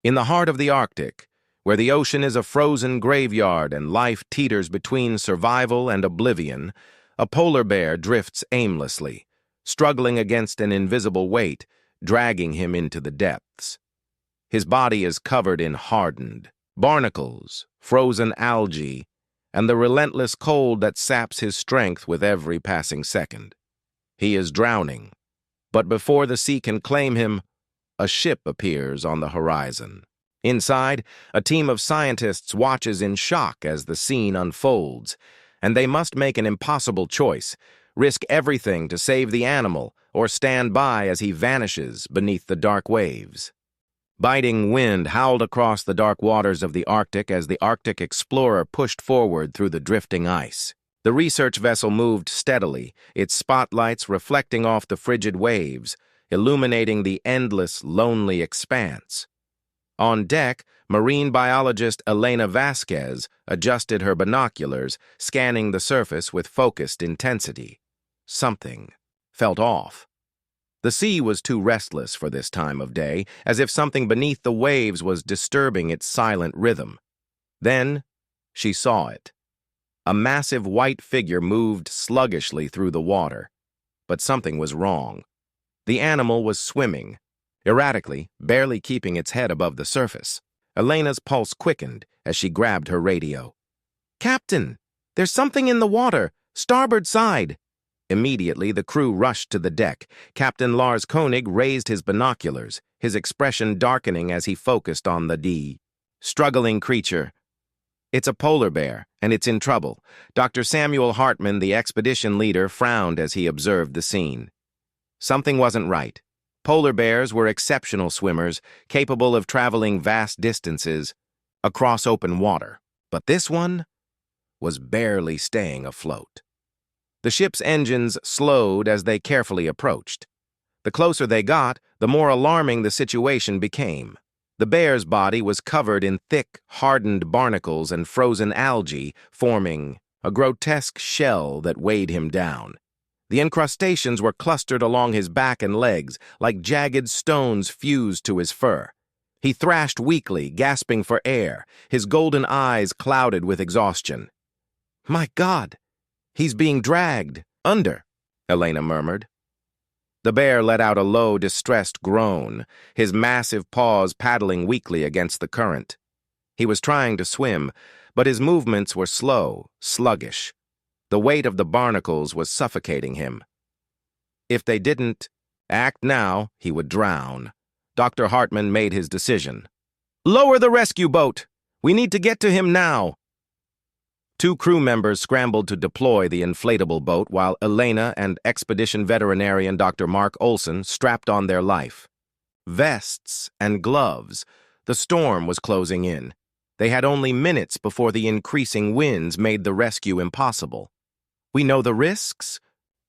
In the heart of the Arctic, where the ocean is a frozen graveyard and life teeters between survival and oblivion, a polar bear drifts aimlessly, struggling against an invisible weight, dragging him into the depths. His body is covered in hardened barnacles, frozen algae, and the relentless cold that saps his strength with every passing second. He is drowning, but before the sea can claim him, a ship appears on the horizon. Inside, a team of scientists watches in shock as the scene unfolds, and they must make an impossible choice, risk everything to save the animal, or stand by as he vanishes beneath the dark waves. Biting wind howled across the dark waters of the Arctic as the Arctic explorer pushed forward through the drifting ice. The research vessel moved steadily, its spotlights reflecting off the frigid waves, illuminating the endless, lonely expanse. On deck, marine biologist Elena Vasquez adjusted her binoculars, scanning the surface with focused intensity. Something felt off. The sea was too restless for this time of day, as if something beneath the waves was disturbing its silent rhythm. Then, she saw it. A massive white figure moved sluggishly through the water. But something was wrong. The animal was swimming, erratically, barely keeping its head above the surface. Elena's pulse quickened as she grabbed her radio. "Captain, there's something in the water, starboard side." Immediately, the crew rushed to the deck. Captain Lars Koenig raised his binoculars, his expression darkening as he focused on the struggling creature. "It's a polar bear, and it's in trouble." Dr. Samuel Hartman, the expedition leader, frowned as he observed the scene. Something wasn't right. Polar bears were exceptional swimmers, capable of traveling vast distances across open water. But this one was barely staying afloat. The ship's engines slowed as they carefully approached. The closer they got, the more alarming the situation became. The bear's body was covered in thick, hardened barnacles and frozen algae, forming a grotesque shell that weighed him down. The incrustations were clustered along his back and legs, like jagged stones fused to his fur. He thrashed weakly, gasping for air, his golden eyes clouded with exhaustion. "My God! He's being dragged under," Elena murmured. The bear let out a low, distressed groan, his massive paws paddling weakly against the current. He was trying to swim, but his movements were slow, sluggish. The weight of the barnacles was suffocating him. If they didn't act now, he would drown. Dr. Hartman made his decision. "Lower the rescue boat! We need to get to him now!" Two crew members scrambled to deploy the inflatable boat while Elena and expedition veterinarian Dr. Mark Olson strapped on their life vests and gloves. The storm was closing in. They had only minutes before the increasing winds made the rescue impossible. "We know the risks?"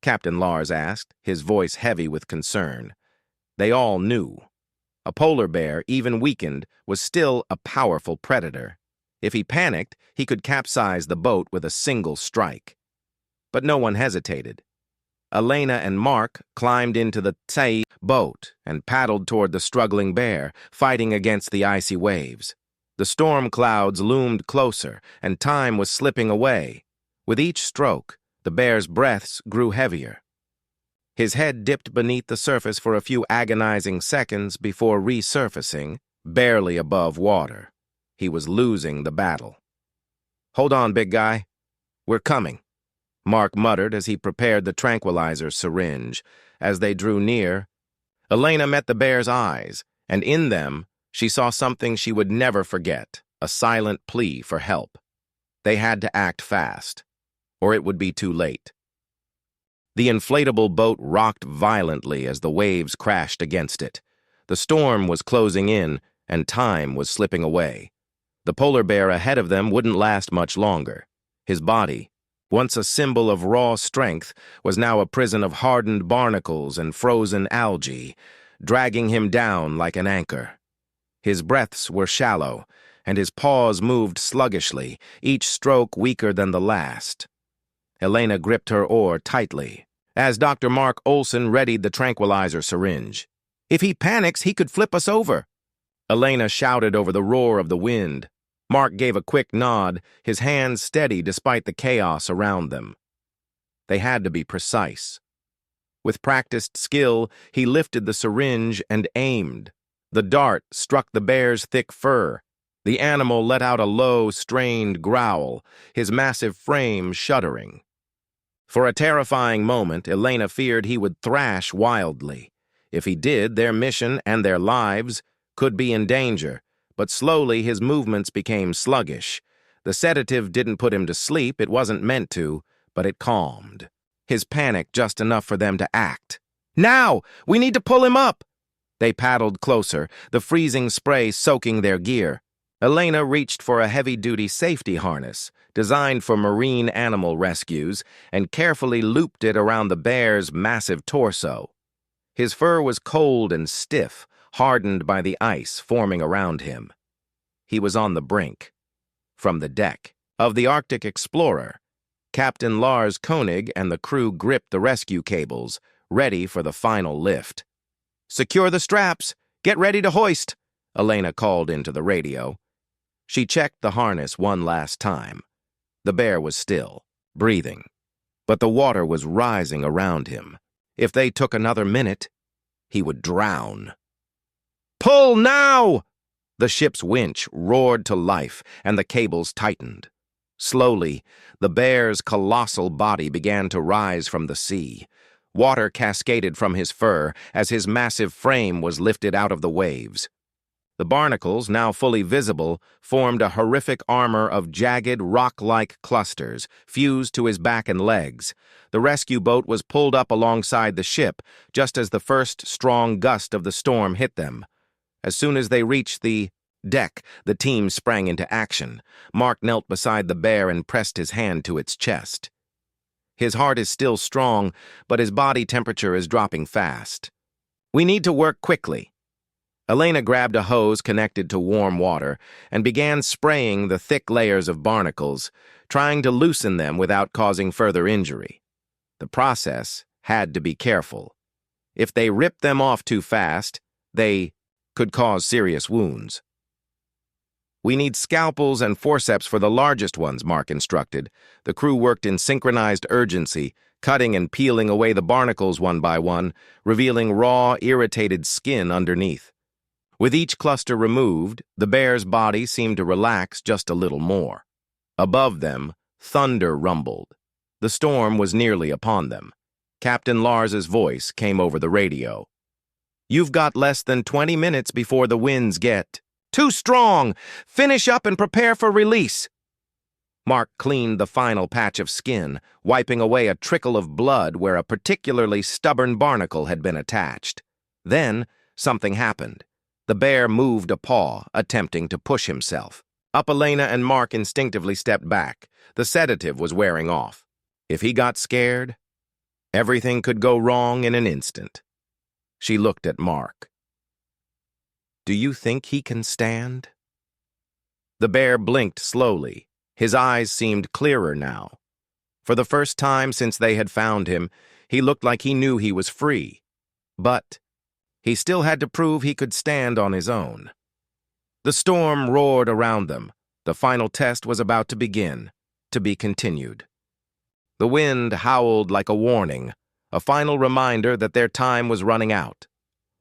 Captain Lars asked, his voice heavy with concern. They all knew. A polar bear, even weakened, was still a powerful predator. If he panicked, he could capsize the boat with a single strike. But no one hesitated. Elena and Mark climbed into the boat and paddled toward the struggling bear, fighting against the icy waves. The storm clouds loomed closer, and time was slipping away. With each stroke, the bear's breaths grew heavier. His head dipped beneath the surface for a few agonizing seconds before resurfacing, barely above water. He was losing the battle. "Hold on, big guy. We're coming," Mark muttered as he prepared the tranquilizer syringe. As they drew near, Elena met the bear's eyes, and in them, she saw something she would never forget, a silent plea for help. They had to act fast, or it would be too late. The inflatable boat rocked violently as the waves crashed against it. The storm was closing in, and time was slipping away. The polar bear ahead of them wouldn't last much longer. His body, once a symbol of raw strength, was now a prison of hardened barnacles and frozen algae, dragging him down like an anchor. His breaths were shallow, and his paws moved sluggishly, each stroke weaker than the last. Elena gripped her oar tightly, as Dr. Mark Olson readied the tranquilizer syringe. "If he panics, he could flip us over." Elena shouted over the roar of the wind. Mark gave a quick nod, his hands steady despite the chaos around them. They had to be precise. With practiced skill, he lifted the syringe and aimed. The dart struck the bear's thick fur. The animal let out a low, strained growl, his massive frame shuddering. For a terrifying moment, Elena feared he would thrash wildly. If he did, their mission and their lives could be in danger, but slowly his movements became sluggish. The sedative didn't put him to sleep, it wasn't meant to, but it calmed. His panic just enough for them to act. "Now! We need to pull him up!" They paddled closer, the freezing spray soaking their gear. Elena reached for a heavy-duty safety harness, designed for marine animal rescues, and carefully looped it around the bear's massive torso. His fur was cold and stiff, hardened by the ice forming around him. He was on the brink. From the deck of the Arctic Explorer, Captain Lars Koenig and the crew gripped the rescue cables, ready for the final lift. "Secure the straps! Get ready to hoist!" Elena called into the radio. She checked the harness one last time. The bear was still, breathing, but the water was rising around him. If they took another minute, he would drown. "Pull now!" The ship's winch roared to life, and the cables tightened. Slowly, the bear's colossal body began to rise from the sea. Water cascaded from his fur as his massive frame was lifted out of the waves. The barnacles, now fully visible, formed a horrific armor of jagged, rock-like clusters, fused to his back and legs. The rescue boat was pulled up alongside the ship, just as the first strong gust of the storm hit them. As soon as they reached the deck, the team sprang into action. Mark knelt beside the bear and pressed his hand to its chest. His heart is still strong, but his body temperature is dropping fast. "We need to work quickly." Elena grabbed a hose connected to warm water and began spraying the thick layers of barnacles, trying to loosen them without causing further injury. The process had to be careful. If they ripped them off too fast, they could cause serious wounds. "We need scalpels and forceps for the largest ones," Mark instructed. The crew worked in synchronized urgency, cutting and peeling away the barnacles one by one, revealing raw, irritated skin underneath. With each cluster removed, the bear's body seemed to relax just a little more. Above them, thunder rumbled. The storm was nearly upon them. Captain Lars's voice came over the radio. "You've got less than 20 minutes before the winds get too strong. Finish up and prepare for release." Mark cleaned the final patch of skin, wiping away a trickle of blood where a particularly stubborn barnacle had been attached. Then, something happened. The bear moved a paw, attempting to push himself. Up Elena and Mark instinctively stepped back. The sedative was wearing off. If he got scared, everything could go wrong in an instant. She looked at Mark. "Do you think he can stand?" The bear blinked slowly. His eyes seemed clearer now. For the first time since they had found him, he looked like he knew he was free. But he still had to prove he could stand on his own. The storm roared around them. The final test was about to begin, to be continued. The wind howled like a warning, a final reminder that their time was running out.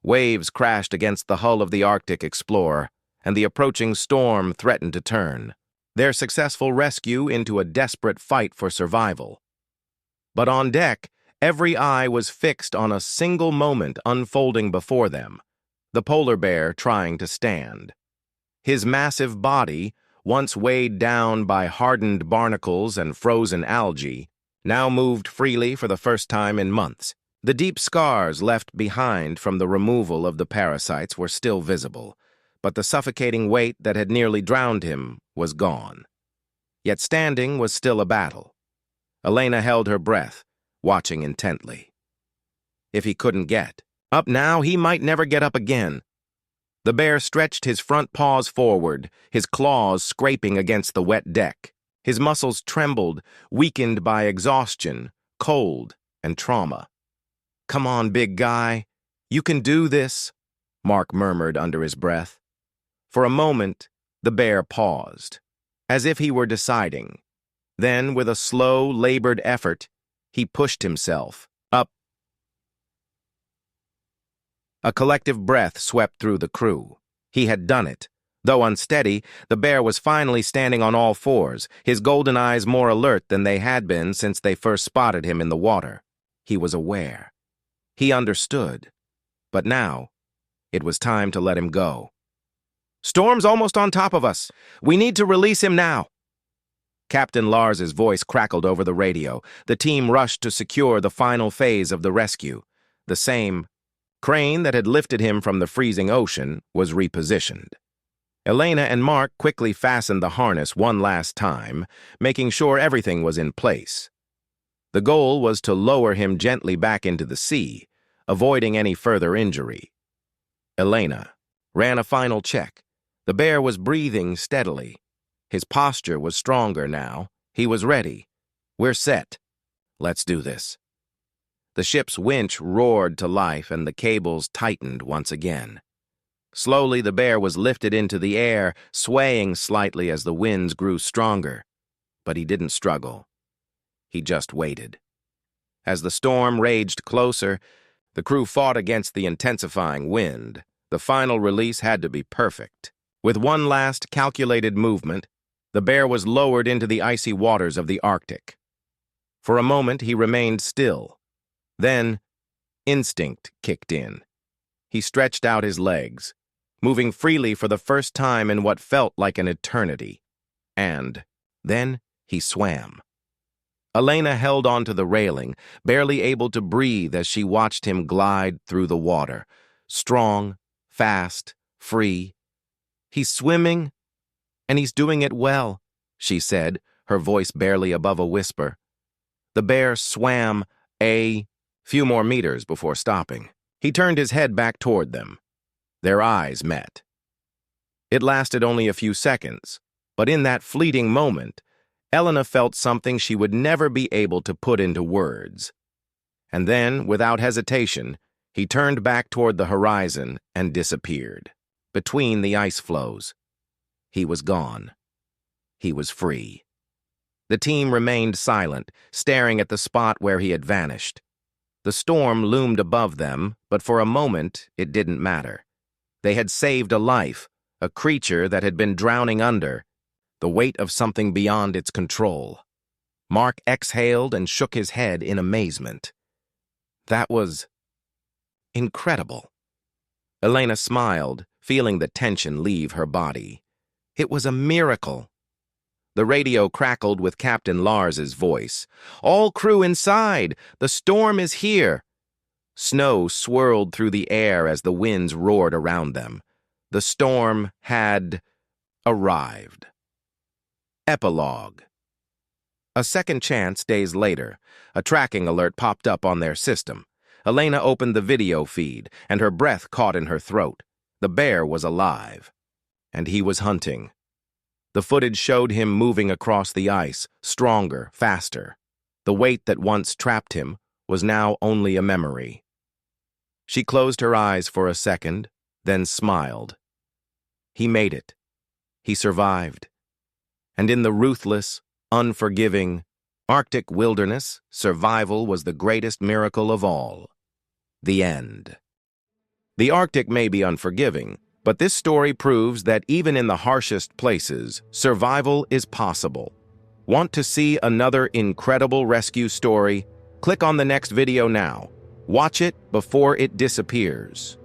Waves crashed against the hull of the Arctic Explorer, and the approaching storm threatened to turn their successful rescue into a desperate fight for survival. But on deck, every eye was fixed on a single moment unfolding before them, the polar bear trying to stand. His massive body, once weighed down by hardened barnacles and frozen algae, now moved freely for the first time in months. The deep scars left behind from the removal of the parasites were still visible, but the suffocating weight that had nearly drowned him was gone. Yet standing was still a battle. Elena held her breath, watching intently. If he couldn't get up now, he might never get up again. The bear stretched his front paws forward, his claws scraping against the wet deck. His muscles trembled, weakened by exhaustion, cold, and trauma. "Come on, big guy. You can do this," Mark murmured under his breath. For a moment, the bear paused, as if he were deciding. Then, with a slow, labored effort, he pushed himself up. A collective breath swept through the crew. He had done it. Though unsteady, the bear was finally standing on all fours, his golden eyes more alert than they had been since they first spotted him in the water. He was aware. He understood. But now, it was time to let him go. "Storm's almost on top of us. We need to release him now." Captain Lars's voice crackled over the radio. The team rushed to secure the final phase of the rescue. The same crane that had lifted him from the freezing ocean was repositioned. Elena and Mark quickly fastened the harness one last time, making sure everything was in place. The goal was to lower him gently back into the sea, avoiding any further injury. Elena ran a final check. The bear was breathing steadily. His posture was stronger now. He was ready. "We're set. Let's do this." The ship's winch roared to life and the cables tightened once again. Slowly, the bear was lifted into the air, swaying slightly as the winds grew stronger. But he didn't struggle. He just waited. As the storm raged closer, the crew fought against the intensifying wind. The final release had to be perfect. With one last calculated movement, the bear was lowered into the icy waters of the Arctic. For a moment, he remained still. Then, instinct kicked in. He stretched out his legs, moving freely for the first time in what felt like an eternity. And then he swam. Elena held onto the railing, barely able to breathe as she watched him glide through the water. Strong, fast, free. "He's swimming, and he's doing it well," she said, her voice barely above a whisper. The bear swam a few more meters before stopping. He turned his head back toward them. Their eyes met. It lasted only a few seconds, but in that fleeting moment, Elena felt something she would never be able to put into words. And then, without hesitation, he turned back toward the horizon and disappeared. Between the ice floes. He was gone. He was free. The team remained silent, staring at the spot where he had vanished. The storm loomed above them, but for a moment it didn't matter. They had saved a life, a creature that had been drowning under, the weight of something beyond its control. Mark exhaled and shook his head in amazement. That was incredible. Elena smiled, feeling the tension leave her body. It was a miracle. The radio crackled with Captain Lars's voice. "All crew inside! The storm is here!" Snow swirled through the air as the winds roared around them. The storm had arrived. Epilogue. A second chance days later, a tracking alert popped up on their system. Elena opened the video feed, and her breath caught in her throat. The bear was alive. And he was hunting. The footage showed him moving across the ice, stronger, faster. The weight that once trapped him was now only a memory. She closed her eyes for a second, then smiled. He made it. He survived. And in the ruthless, unforgiving, Arctic wilderness, survival was the greatest miracle of all. The end. The Arctic may be unforgiving, but this story proves that even in the harshest places, survival is possible. Want to see another incredible rescue story? Click on the next video now. Watch it before it disappears.